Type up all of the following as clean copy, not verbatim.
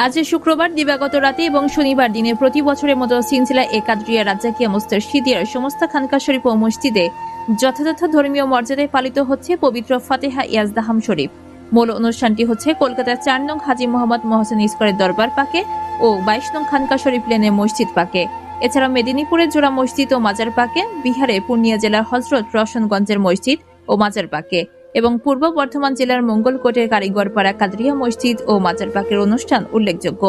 আজ শুক্রবার দিবাগত রাতে এবং শনিবার দিনে প্রতি বছরের মতো সিনসিলা একাদ্রিয়া রাজ্জাকিয়া মুস্তার সিদিয়ার সমস্ত খানকা শরীফ ও মসজিদে যথাযথ ধর্মীয় মর্যাদায় পালিত হচ্ছে পবিত্র ফাতেহা ইয়াজদাহাম শরীফ। মূল অনুষ্ঠানটি হচ্ছে কলকাতার ৪ নং হাজী মোহাম্মদ মহসেন ইস্করের দরবার পাকে ও ২২ নং খানকা শরীফ লেনের মসজিদ পাকে। এছাড়া মেদিনীপুরের জোড়া মসজিদ ও মাজার পাকে, বিহারে পূর্ণিয়া জেলার হজরত রওশনগঞ্জের মসজিদ ও মাজার পাকে এবং পূর্ব বর্ধমান জেলার মঙ্গলকোটের কারিগরপাড়া কাদরিয়া মসজিদ ও মাজার পাকের অনুষ্ঠান উল্লেখযোগ্য।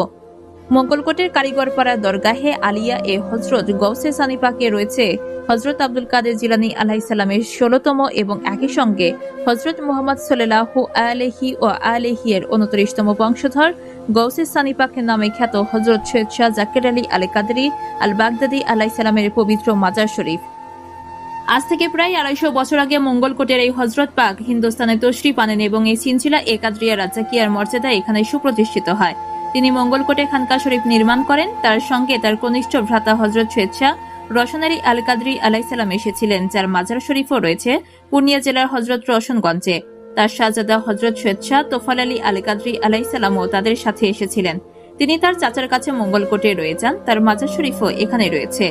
মঙ্গলকোটের কারিগরপাড়া দরগাহে আলিয়া এ হজরত গৌসে সানি পাকে রয়েছে হজরত আব্দুল কাদের জিলানী আলাইহিস সালামের ১৬তম এবং একই সঙ্গে হজরত মুহাম্মদ সাল্লাল্লাহু আলাইহি ওয়া আলিহি এর ২৯তম বংশধর গৌসে সানি পাকের নামে খ্যাত হজরত সৈয়দ শাহ জাকির আলী আল কাদরি আল বাগদাদি আলাইহিস সালামের পবিত্র মাজার শরীফ। আজ থেকে প্রায় ২৫০ বছর আগে মঙ্গলকোটের এই হজরত পাক হিন্দুস্তানে তশরিফ আনেন এবং এই সিনসিলা একাদ্রিয়া রাজ্জাকিয়ার মর্যাদা এখানে সুপ্রতিষ্ঠিত হয়। তিনি মঙ্গলকোটে খানকা শরীফ নির্মাণ করেন। তার সঙ্গে তার কনিষ্ঠ ভ্রাতা হজরত সৈয়দ শাহ রওশন আলী আল কাদরি আলাইহিস সালাম এসেছিলেন, যার মাজার শরীফও রয়েছে পূর্ণিয়া জেলার হজরত রওশনগঞ্জে। তার শাহজাদা হজরত সৈয়দ শাহ তোফাল আলী আল কাদরি আলাইহিস সালামও তাদের সাথে এসেছিলেন। তিনি তার চাচার কাছে মঙ্গলকোটে রয়ে যান। তার মাজার শরীফও এখানে রয়েছে।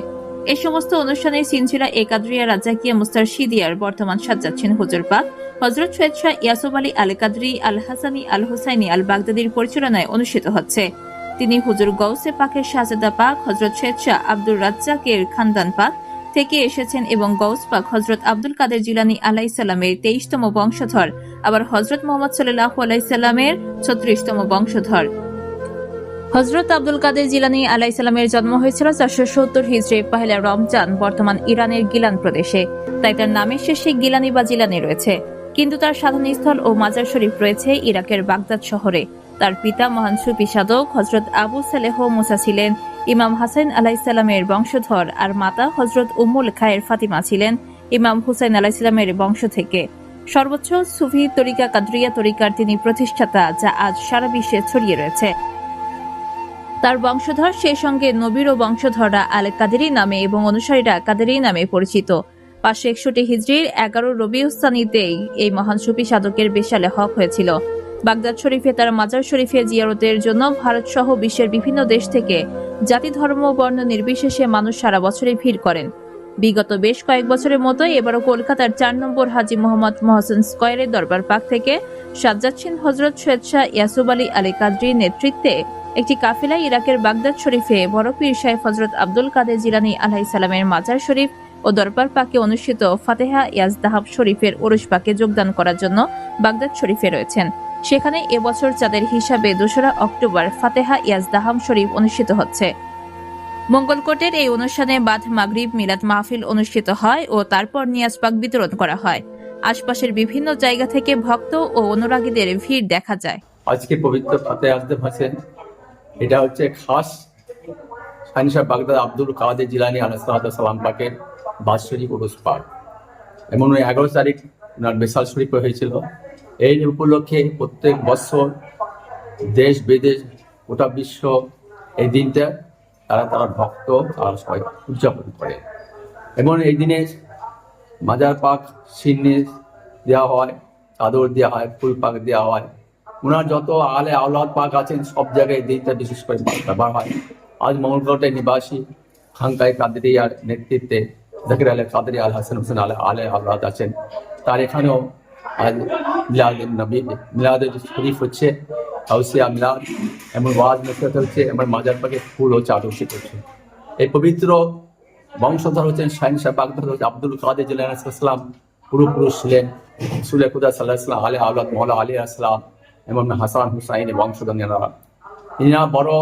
এই সমস্ত অনুষ্ঠানে সিনসিলা একাদ্রিয়া রাজ্জাকিয়া মুস্তার সিদিয়ার বর্তমান সাজ্জাচ্ছেন হুজুর পাক হজরত সৈয়দ শাহ ইয়াসুব আলী আল কাদরি আল হাসানি আল হুসাইনি আল বাগদাদির পরিচালনায় অনুষ্ঠিত হচ্ছে। তিনি হুজুর গৌসে পাকের শাহজাদা পাক হজরত সৈয়দ শাহ আব্দুর রাজ্জাকের খানদান পাক থেকে এসেছেন এবং গৌস পাক হজরত আব্দুল কাদের জিলানী আলাইহিস সালামের ২৩তম বংশধর, আবার হজরত মুহাম্মদ সাল্লাল্লাহু আলাইহি সাল্লামের ৩৬তম বংশধর। হজরত আব্দুল কাদের জিলানী আলাইহিস সালামের জন্ম হয়েছিল ৪৭০ হিজরি পহেলা রমজান বর্তমান ইরানের গিলান প্রদেশে। তাই তার নামের শেষে গিলানি বা জিলানি রয়েছে, কিন্তু তার সাধনস্থল ও মাজার শরীফ রয়েছে ইরাকের বাগদাদ শহরে। তার পিতা মহান সুফি সাধক হজরত আবু সালেহ মুসা ছিলেন ইমাম হাসান আলাইহিস সালামের বংশধর, আর মাতা হজরত উম্মুল খায়ের ফাতিমা ছিলেন ইমাম হুসাইন আলাইহিস সালামের বংশ থেকে। সর্বোচ্চ সুফি তরিকা কাদরিয়া তরিকার তিনি প্রতিষ্ঠাতা, যা আজ সারা বিশ্বে ছড়িয়ে রয়েছে। তার বংশধর, সেই সঙ্গে নবীর ও বংশধররা আল কাদেরি নামে এবং অনুসারীরা কাদেরি নামে পরিচিত। ৫৬১ হিজরির ১১ রবিউস্তানিতেই এই মহান সুফি সাধকের বেশালে হক হয়েছিল। বাগদাদ শরীফে তার মাজার শরীফে জিয়ারতের জন্য ভারত সহ বিশ্বের বিভিন্ন দেশ থেকে জাতি ধর্ম বর্ণ নির্বিশেষে মানুষ সারা বছরে ভিড় করেন। বিগত বেশ কয়েক বছরের মতো এবারও কলকাতার ৪ নম্বর হাজী মোহাম্মদ মহসেন স্কয়ারের দরবার পাক থেকে সাজ্জাচ্ছেন হজরত সৈয়দ শাহ ইয়াসুব আলী আল কাদরির নেতৃত্বে একটি কাফেলা ইরাকের বাগদাদ শরীফে বড় পীর সাহেব হজরত আব্দুল কাদের জিলানী আলাইহিস সালামের মাজার শরীফ ও দরবার পাকে অনুষ্ঠিত ফাতেহা ইয়াজদাহাম শরীফের ওরস পাকে যোগদান করার জন্য বাগদাদ শরীফে রয়েছেন। সেখানে এবছর চাঁদের হিসাবে ২রা অক্টোবর ফাতেহা ইয়াজদাহাম শরীফ অনুষ্ঠিত হচ্ছে। মঙ্গলকোটের এই অনুষ্ঠানে বাদ মাগরিব মিলাদ মাহফিল অনুষ্ঠিত হয় ও তারপর নিয়াজ পাক বিতরণ করা হয়। আশপাশের বিভিন্ন জায়গা থেকে ভক্ত ও অনুরাগীদের ভিড় দেখা যায়। আজকে পবিত্র ফাতেহা ইয়াজদাহাম হচ্ছেন, এটা হচ্ছে খাস শাহ বাগদাদ আব্দুল কাদের জিলানী আলাইহিস সালাম পাকের বাৎসরিক উরুস পাক। এমন ১১ তারিখ ওনার বেসাল শরীফ হয়েছিল। এই উপলক্ষে প্রত্যেক বছর দেশ বিদেশ গোটা বিশ্ব এই দিনটা তারা ভক্ত আর সবাই উদযাপন করে। এবং এই দিনে মাজার পাক সিন্নি দেওয়া হয়, চাদর দেওয়া হয়, ফুল পাক দেওয়া হয়। ওনার যত আলে আওলাদ পাক আছেন সব জায়গায় দিনটা বিশেষ করে ব্যবহার হয়। আজ মঙ্গলকোটের নিবাসী খানকায় কাদরিয়ার নেতৃত্বে জাকির আলী কাদরি আল হাসান হোসেন আলে আওলাদ আছেন। তার এখানেও আজ মিলাদুন শরীফ হচ্ছে, হাউসিয়া মিলাদ, এমন ওয়াজ নসিহত হচ্ছে, এমন মাজার পাকে ফুল ও চাদর করছে। এই পবিত্র বংশধর হচ্ছেন শাহ বাগদাদ আব্দুল কাদের জিলানী আলাইহিস সালাম পূর্বপুরুষ ছিলেন রাসূল খুদা সাল্লাল্লাহু আলাইহি ওয়াসাল্লাম আলে আওলাদ মওলা আলী আসসালাম এবং হাসান হুসাইনের বংশধর। ইনারা বড়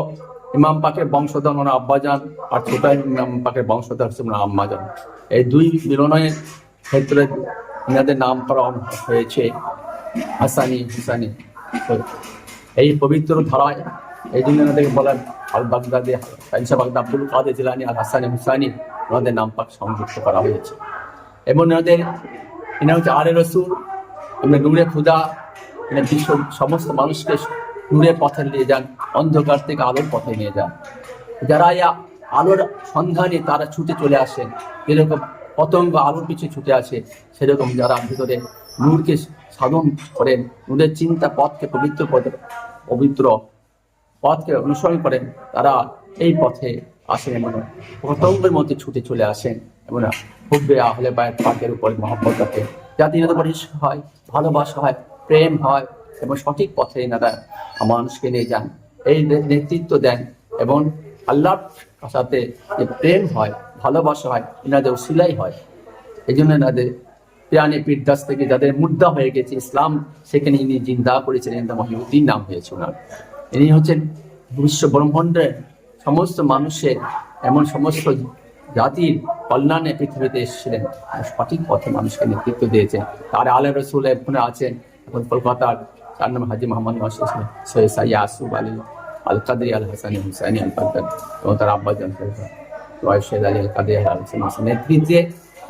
ইমাম পাকের বংশধর ওনার আব্বাজান, আর ছোট ইমাম পাকের বংশধর হচ্ছে ওনার আম্মাজান। এই দুই মিলনের ক্ষেত্রে ইনাদের নাম করা হয়েছে হাসানি হুসাইনি। এই পবিত্র ধারায় এই জন্য এনাদেরকে বলেন আল বাগদাদি শাহ বাগদাদ আব্দুল কাদের জিলানী আল হাসানি হুসাইনি। ওনাদের নাম পাক সংযুক্ত করা হয়েছে এবং এনা হচ্ছে আলে রসুল, নূরে খুদা। এরা বিশ্ব সমস্ত মানুষকে নূরের পথে নিয়ে যান, অন্ধকার থেকে আলোর পথে নিয়ে যান। যারা আলোর সন্ধানে তারা ছুটে চলে আসেন, যেরকম পতঙ্গ আলোর পিছিয়ে ছুটে আসে, সেরকম যারা ভিতরে নূরকে সাধন করেন, নূরের চিন্তা পথকে পবিত্র পথকে অনুসরণ করেন তারা এই পথে আসেন এবং পতঙ্গের মধ্যে ছুটে চলে আসেন এবং হুব্বে আহলে বায়ত পাকের উপর মহব্বত রাখেন, যাতে এনাদের উপর ইশক হয়, ভালোবাসা হয়, প্রেম হয় এবং সঠিক পথে এনারা মানুষকে নিয়ে যান, এই নেতৃত্ব দেন এবং আল্লাহর সাথে যে প্রেম হয়, ভালোবাসা হয়, এনাদের উসিলাই হয়। এই জন্য এনাদের পিরানি পীরদাস থেকে যাদের মুদ্রা হয়ে গেছে ইসলাম, সেখানে ইনি জিন্দা করেছিলেন, মহিউদ্দিন নাম হয়েছে ওনার। ইনি হচ্ছেন বিশ্ব ব্রহ্মাণ্ডের সমস্ত মানুষের, এমন সমস্ত জাতির কল্যাণে পৃথিবীতে এসেছিলেন, সঠিক পথে মানুষকে নেতৃত্ব দিয়েছেন। তার আলে রসুল এখানে আছেন, এখন কলকাতার, তার নাম হাজি মোহাম্মদ সৈয়দ সাইয়া আসুফ আলী আল কাদরি আল হাসানি হুসাইনি আল কাদর এবং তার আব্বাজান সৈয়দ আলী আল কাদরি আল হাসান নেতৃত্বে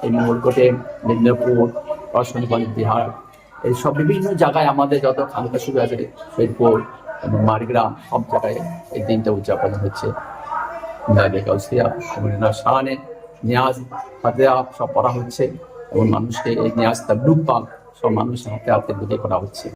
এই মঙ্গলকোটে, মেদিনীপুর, রশনগঞ্জ, বিহার, এইসব বিভিন্ন জায়গায় আমাদের যত খানকা শুরু আছে, সৈয়দপুর এবং মারগ্রাম, সব জায়গায় এই দিনটা উদযাপন হচ্ছে। এবং শাহানে নিয়াজ ফাতেহা সব পড়া হচ্ছে এবং মানুষকে এই নিয়াজ তাবলুগ পাক সব মানুষের হাতে হাতে বুঝে করা হচ্ছে।